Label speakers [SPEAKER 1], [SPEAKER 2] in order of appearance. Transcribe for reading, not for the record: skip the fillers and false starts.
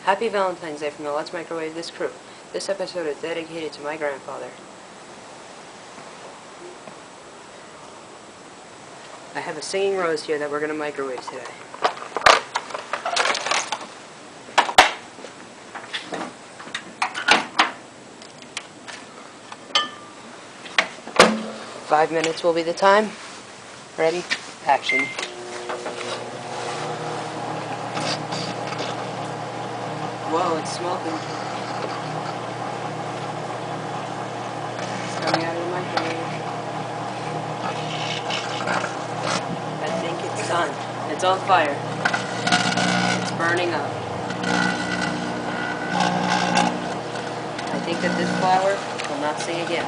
[SPEAKER 1] Happy Valentine's Day from the Let's Microwave This crew. This episode is dedicated to my grandfather. I have a singing rose here that we're going to microwave today. Five minutes will be the time. Ready? Action. Whoa, it's smoking. It's coming out of the microwave. I think it's done. It's on fire. It's burning up. I think that this flower will not sing again.